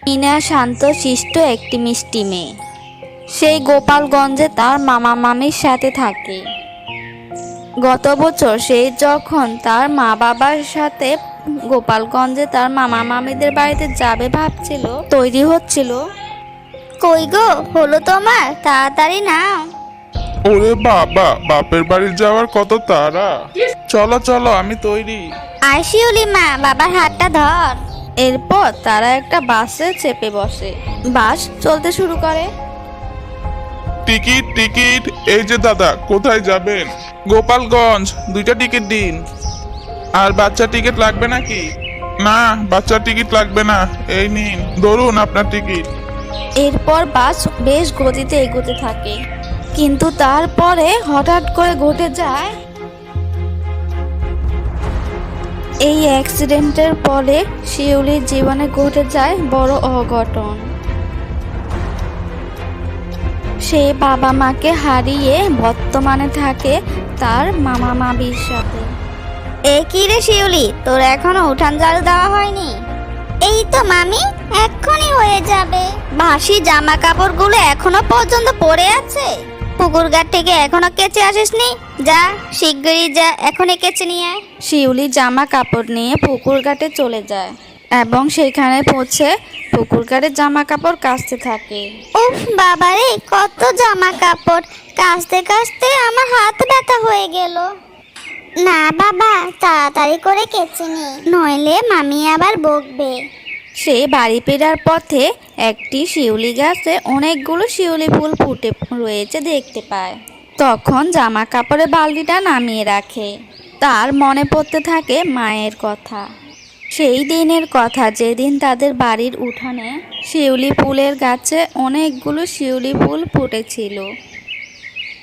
মিনা শান্তশিষ্ট একটি মিষ্টি মেয়ে। সেই গোপালগঞ্জে তার মামা মামির সাথে থাকে। গত বছর সে যখন তার মা বাবার সাথে গোপালগঞ্জে তার মামা মামিদের বাড়িতে যাবে ভাবছিল, তৈরি হচ্ছিল। কই গো, হলো তোমার? তাড়াতাড়ি নাও। ওরে বাবা, বাপের বাড়ি যাওয়ার কত তাড়া। চলো চলো, আমি তৈরি। আর শিউলি মা, বাবার হাতটা ধর। এরপর তারা একটা বাসে চেপে বসে। বাস চলতে শুরু করে। টিকিট টিকিট, এই যে দাদা, কোথায় যাবেন? গোপালগঞ্জ, 2টা টিকিট দিন। আর বাচ্চা টিকিট লাগবে নাকি? না, বাচ্চার টিকিট লাগবে না, এই নিন, ধরুন আপনার টিকিট। এরপর বাস বেশ গতিতে এগোতে থাকে, কিন্তু তারপরে হঠাৎ করে ঘটে যায় এই অ্যাক্সিডেন্টের ফলে শিউলির জীবনে ঘটে যায় বড় অঘটন। সে বাবা মাকে হারিয়ে বর্তমানে থাকে তার মামা মামির সাথে। এ কি রে শিউলি, তোর এখনো উঠান ঝাড়ু দেওয়া হয়নি? এই তো মামি, এক্ষুনি হয়ে যাবে। বাসি জামা কাপড়গুলো এখনো পর্যন্ত পড়ে আছে। পুকুর ঘাট থেকে এখনো কেচে আসিসনি? যা, শিগগিরই যা, এখনই কেচে নিয়ে আয়। শিউলি জামা কাপড় নিয়ে পুকুর ঘাটে চলে যায় এবং সেখানে পৌঁছে পুকুর ঘাটে জামা কাপড় কাচতে থাকে। উফ বাবারে, কত জামা কাপড়! কাচতে কাচতে আমার হাত ব্যথা হয়ে গেল। না বাবা, তাড়াতাড়ি করে কেচে নি, নইলে মামি আবার বকবে। সে বাড়ি ফেরার পথে একটি শিউলি গাছে অনেকগুলো শিউলি ফুল ফুটে রয়েছে দেখতে পায়। তখন জামা কাপড়ের বালতিটা নামিয়ে রাখে। তার মনে পড়তে থাকে মায়ের কথা, সেই দিনের কথা যেদিন তাদের বাড়ির উঠানে শিউলি ফুলের গাছে অনেকগুলো শিউলি ফুল ফুটেছিল।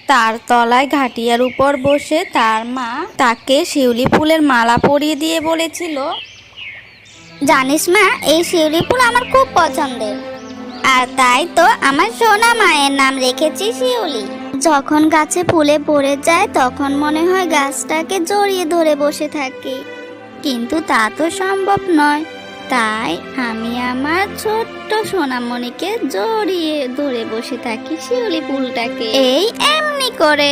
তার তলায় ঘাটিয়ার উপর বসে তার মা তাকে শিউলি ফুলের মালা পরিয়ে দিয়ে বলেছিল, জানিস মা, এই শিউলি ফুল আমার খুব পছন্দের, আর তাই তো আমার সোনা মায়ের নাম রেখেছি শিউলি। যখন গাছে ফুলে ভরে যায় তখন মনে হয় গাছটাকে জড়িয়ে ধরে বসে থাকি, কিন্তু তা তো সম্ভব নয়। তাই আমি আমার ছোট্ট সোনামণিকে জড়িয়ে ধরে বসে থাকি শিউলি ফুলটাকে, এই এমনি করে।